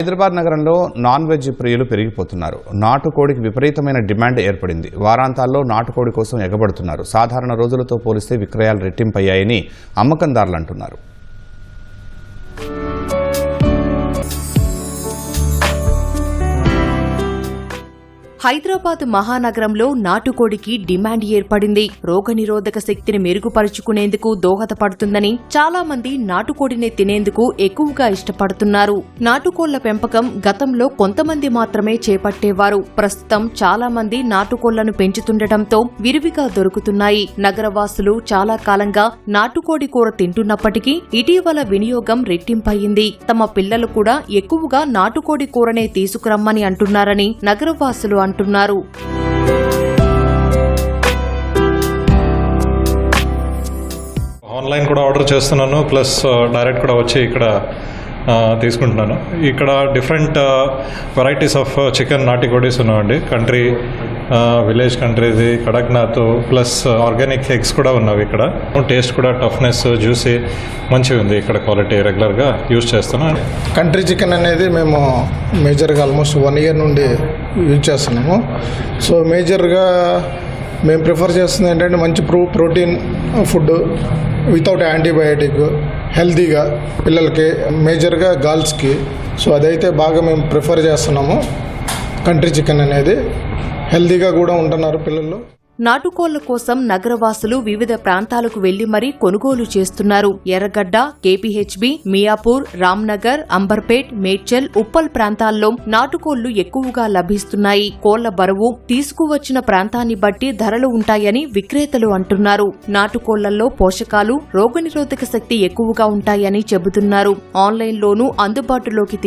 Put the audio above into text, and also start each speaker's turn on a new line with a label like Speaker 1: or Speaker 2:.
Speaker 1: హైదరాబాద్ నగరంలో non veg ప్రియులు పెరిగిపోతున్నారు. నాటుకోడికి విపరీతమైన డిమాండ్ ఏర్పడింది. వారాంతాల్లో నాటుకోడి కోసం ఎగబడుతున్నారు. సాధారణ రోజులతో పోలిస్తే విక్రయాలు రెట్టింపయ్యాయని అమ్మకందారులు అంటున్నారు.
Speaker 2: హైదరాబాద్ మహానగరంలో నాటుకోడికి డిమాండ్ ఏర్పడింది. రోగనిరోధక శక్తిని మెరుగుపరుచుకునేందుకు దోహదపడుతుందని చాలా మంది నాటుకోడిని తినేందుకు ఎక్కువగా ఇష్టపడుతున్నారు. నాటుకోళ్ల పెంపకం గతంలో కొంతమంది మాత్రమే చేపట్టేవారు. ప్రస్తుతం చాలా మంది నాటుకోళ్లను పెంచుతుండటంతో విరివిగా దొరుకుతున్నాయి. నగరవాసులు చాలా కాలంగా నాటుకోడి కూర తింటున్నప్పటికీ ఇటీవల వినియోగం రెట్టింపయింది. తమ పిల్లలు కూడా ఎక్కువగా నాటుకోడి కూరనే తీసుకురమ్మని అంటున్నారని నగరవాసులు అంటున్నారు.
Speaker 3: ఆన్లైన్ కూడా ఆర్డర్ చేస్తున్నాను, ప్లస్ డైరెక్ట్ కూడా వచ్చి ఇక్కడ తీసుకుంటున్నాను. ఇక్కడ డిఫరెంట్ వెరైటీస్ ఆఫ్ చికెన్ నాటుకోడీస్ ఉన్నాయండి. కంట్రీ, విలేజ్ కంట్రీది, కడక్నాథ్, ప్లస్ ఆర్గానిక్ ఎగ్స్ కూడా ఉన్నవి. ఇక్కడ టేస్ట్ కూడా టఫ్నెస్, జ్యూసీ మంచిగా ఉంది. ఇక్కడ క్వాలిటీ రెగ్యులర్గా యూజ్ చేస్తున్నాను.
Speaker 4: కంట్రీ చికెన్ అనేది మేము మేజర్గా ఆల్మోస్ట్ 1 year నుండి యూజ్ చేస్తున్నాము. సో మేజర్గా మేము ప్రిఫర్ చేస్తుంది ఏంటంటే మంచి ప్రోటీన్ ఫుడ్ వితౌట్ యాంటీబయాటిక్, హెల్తీగా పిల్లలకి, మేజర్గా గర్ల్స్కి. సో అదైతే బాగా మేము ప్రిఫర్ చేస్తున్నాము. కంట్రీ చికెన్ అనేది హెల్తీగా కూడా ఉంటున్నారు పిల్లలు.
Speaker 2: నాటుకోళ్ల కోసం నగరవాసులు వివిధ ప్రాంతాలకు వెళ్లి మరీ కొనుగోలు చేస్తున్నారు. ఎర్రగడ్డ, కేపీహెచ్బీ, మియాపూర్, రామ్నగర్, అంబర్పేట్, మేడ్చల్, ఉప్పల్ ప్రాంతాల్లో నాటుకోళ్లు ఎక్కువగా లభిస్తున్నాయి. కోళ్ల బరువు, తీసుకువచ్చిన ప్రాంతాన్ని బట్టి ధరలు ఉంటాయని విక్రేతలు అంటున్నారు. నాటుకోళ్లలో పోషకాలు, రోగనిరోధక శక్తి ఎక్కువగా ఉంటాయని చెబుతున్నారు. ఆన్లైన్లోనూ అందుబాటులోకి